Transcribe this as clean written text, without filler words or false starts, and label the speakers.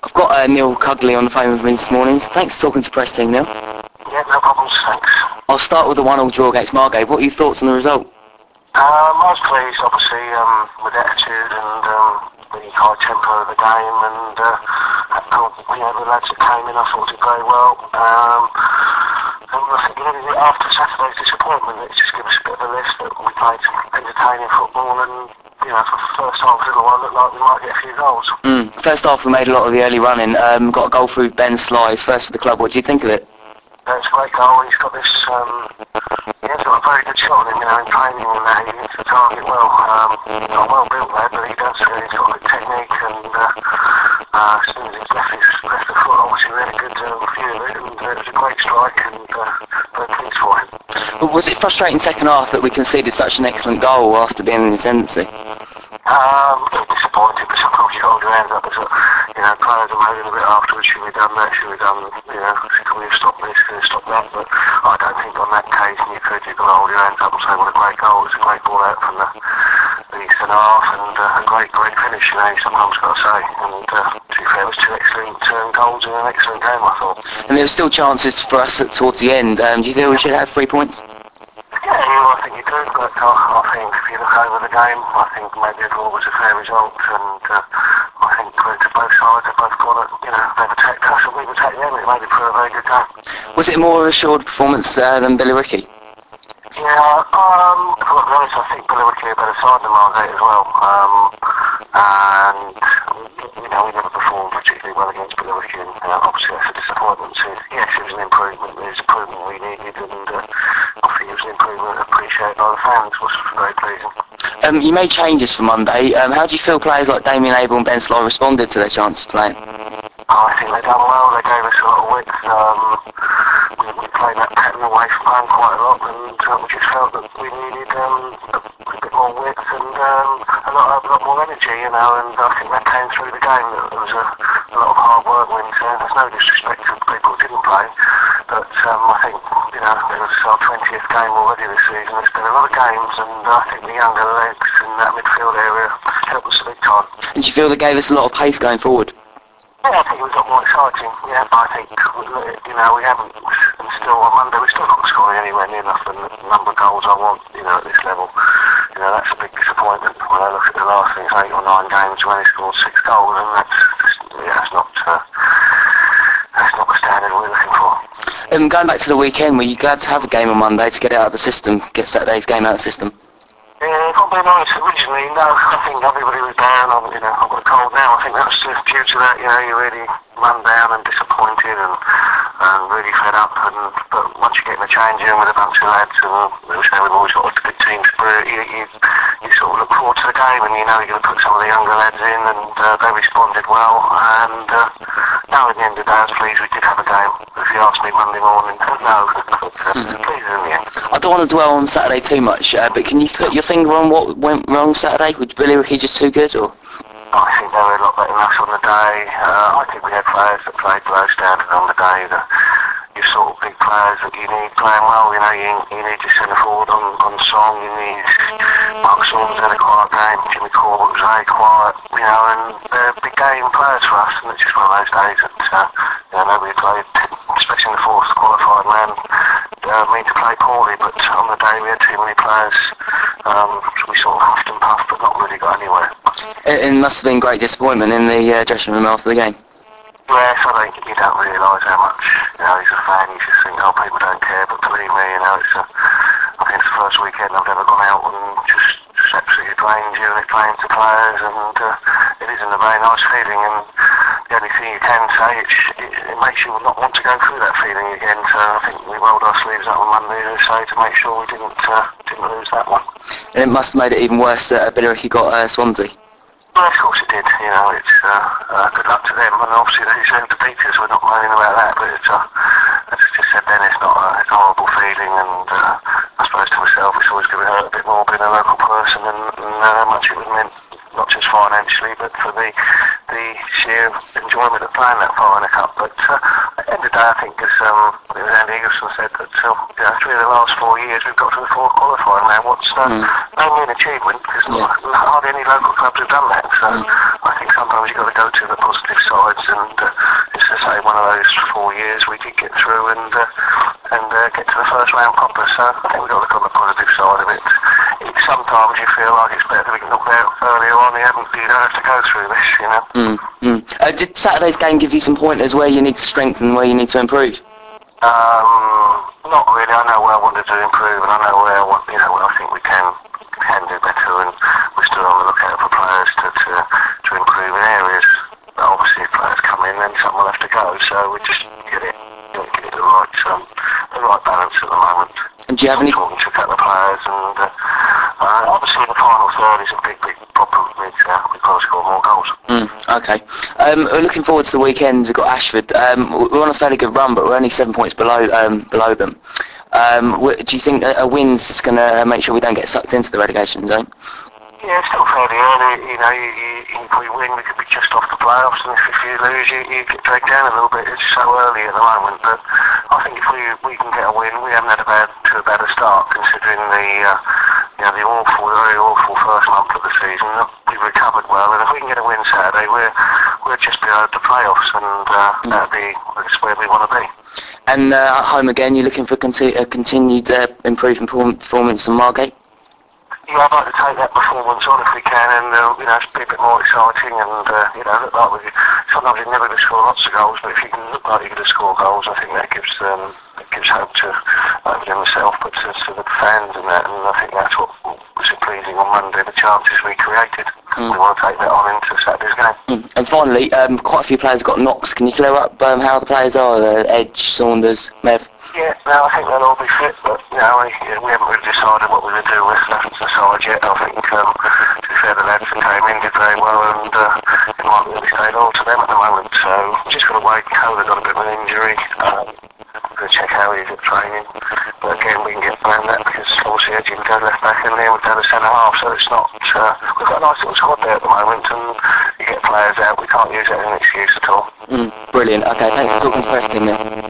Speaker 1: I've got Neil Cugley on the phone with me this morning. Thanks for talking to Press Team, Neil.
Speaker 2: Yeah, no problems, thanks.
Speaker 1: I'll start with the 1-1 draw against Margate. What are your thoughts on the result?
Speaker 2: I was pleased, obviously, with the attitude and the high tempo of the game, and the lads that came in, I thought did very well. And I think after Saturday's disappointment, it just gave us a bit of a lift that we played some entertaining football, and for the first half, a little while, looked like we might get a few goals.
Speaker 1: First half, we made a lot of the early running. Got a goal through Ben Sly's first for the club. What do you think of it?
Speaker 2: It's a great goal. He's got this. He's got a very good shot on him, in training, and that he hits the target well. Not well built there, but he does. He's got good technique, and as soon as he's left the foot, obviously we had a good view of it, and it was a great strike, and very pleased for him.
Speaker 1: But was it frustrating second half that we conceded such an excellent goal after being in the ascendancy?
Speaker 2: A bit disappointed, but sometimes you hold your hands up. Players are moaning a bit afterwards, should we have done that, should we have done, can we have stopped this, can we have stopped that, but I don't think on that occasion you've got to hold your hands up and say what a great goal. It's a great ball out from the centre half, and a great finish, you sometimes got to say, and to be fair, it was two excellent goals in an excellent game, I thought.
Speaker 1: And there were still chances for us towards the end. Do you feel we should have 3 points?
Speaker 2: Yeah, I think you do, but I think if you look over the game, I think maybe a draw was a fair result, and I think to both sides, they've both got they've attacked us and we've attacked them. It made it for a very good game. Was
Speaker 1: it more of a assured performance than Billericay?
Speaker 2: Yeah, to be honest, I think Billericay are a better side than Margate as well, and we never performed particularly well against Billericay, and obviously that's a disappointment. So, yes, it was an improvement. It was an improvement we needed, and I think it was an improvement appreciated by the fans, which was very pleasing.
Speaker 1: You made changes for Monday. How do you feel players like Damien Abel and Ben Sly responded to their chances playing?
Speaker 2: I think they done well. They gave us a lot of width. We played that pattern away from home quite a lot, and we just felt that we needed a bit more width and a lot more energy, and I think that came through the game. There was a lot of hard work went in. There's no disrespect to the people who didn't play, but I think it was our 20th game already this season. It's been a lot of games, and I think the younger legs in that midfield area helped us a big time.
Speaker 1: And do you feel they gave us a lot of pace going forward?
Speaker 2: Yeah, I think it got more exciting. Yeah, I think we haven't, and still on Monday we're still not scoring anywhere near enough the number of goals I want. At this level, that's a big disappointment. When I look at the last 8 or 9 games, we only scored 6 goals, and that's not the standard we're looking for.
Speaker 1: Going back to the weekend, were you glad to have a game on Monday to get it out of the system, get Saturday's game out of the system?
Speaker 2: Yeah, if I'm being honest, originally, no, I think everybody was down. I've got a cold now. I think that's just due to that, you're really run down and disappointed and really fed up. But once you get in the change room with a bunch of lads, and we've always got a good team spirit, you sort of look forward to the game, and you're going to put some of the younger lads in, and they responded well. And now at the end of the day, I was pleased we did have a game. If you asked me Monday morning, no, pleased in the end.
Speaker 1: I don't want to dwell on Saturday too much, but can you put your finger on what went wrong Saturday? Was Billericay just too good, or?
Speaker 2: I think they were a lot better than us on the day. I think we had players that played below standard on the day. Your sort of big players that you need playing well. You need your centre forward on song. You need Mark Saunders had a quiet game. Jimmy Corbett was very quiet. And they're big game players for us. And it's just one of those days that nobody played, especially in the fourth qualified man. Mean to play poorly, but on the day we had too many players. We sort of huffed and puffed, but not really got anywhere.
Speaker 1: It must have been great disappointment in the dressing room after the game.
Speaker 2: Yes, I think you don't realise how much, as a fan, you just think, people don't care, but believe me, I think it's the first weekend I've ever gone out and just absolutely drained you and explained to players, and it isn't a very nice feeling, and the only thing you can say, it makes you not want to go through that feeling again, so I think we rolled our sleeves up on Monday to make sure we didn't lose that one.
Speaker 1: And it must have made it even worse that Billericay got Swansea.
Speaker 2: Well, of course it did. It's good luck to them, and obviously they deserve to beat us. We're not moaning about that, but as I just said then, it's not it's a horrible feeling, and I suppose to myself it's always going to hurt a bit more being a local person, and how much it would mean, not just financially, but for the sheer enjoyment of playing that far in the cup. But at the end of the day, I think as Andy Eagleson said, that 3 of the last 4 years we've got to the fourth qualifying now. What's no mean achievement, because hardly any local clubs have done that. So I think sometimes you've got to go to the positive side. sides, and it's the same one of those 4 years we did get through and get to the first round proper. So I think we've got to look on the positive side of it. Sometimes you feel like it's better to be knocked out earlier on. You don't have to go through this, you know.
Speaker 1: Did Saturday's game give you some pointers where you need to strengthen, where you need to improve?
Speaker 2: Not really. I know where I want to improve, and I know where I think we can do better, and we're still on the lookout for players to improve in areas. But obviously, if players come in, then some will have to go. So we just get it the right balance at the moment.
Speaker 1: And do you have any?
Speaker 2: Talking to a couple of players, and obviously the final third is a big problem. We've got to score more goals.
Speaker 1: Okay. We're looking forward to the weekend. We've got Ashford. We're on a fairly good run, but we're only 7 points below them. Do you think a win's just going to make sure we don't get sucked into the relegation zone?
Speaker 2: Yeah, it's still fairly early. You know, if we win, we could be just off the playoffs, and if you lose, you get dragged down a little bit. It's so early at the moment, but I think if we can get a win, we haven't had too bad a start considering the very awful first month of the season. We've recovered well, and if we can get a win Saturday, we'll just be out of the playoffs, and that's where we want to be.
Speaker 1: And at home again, you're looking for continued improving performance on Margate?
Speaker 2: Yeah, I'd like to take that performance on if we can, and it's be a bit more exciting, and look like sometimes you're never going to score lots of goals, but if you can look like you're going to score goals, I think that gives hope to not only myself but to the fans and that, and I think that's what was pleasing on Monday, the chances we created. We want to take that on into Saturday's game.
Speaker 1: And finally, quite a few players got knocks. Can you clear up how the players are? Edge, Saunders, Mev?
Speaker 2: Yeah, no, I think they'll all be fit, but we haven't really decided what we're going to do with nothing to decide yet. I think, to be fair, the lads that came in did very well, and it might really stay all to them at the moment. So just got to wait. Coda got a bit of an injury. We're going to check how he is at training. But again, we can get around that because obviously Edgy would go left back and Liam would go to centre half. So it's not. We've got a nice little squad there at the moment, and you get players out. We can't use that as an excuse at all.
Speaker 1: Brilliant. Okay, thanks for talking to the press team then.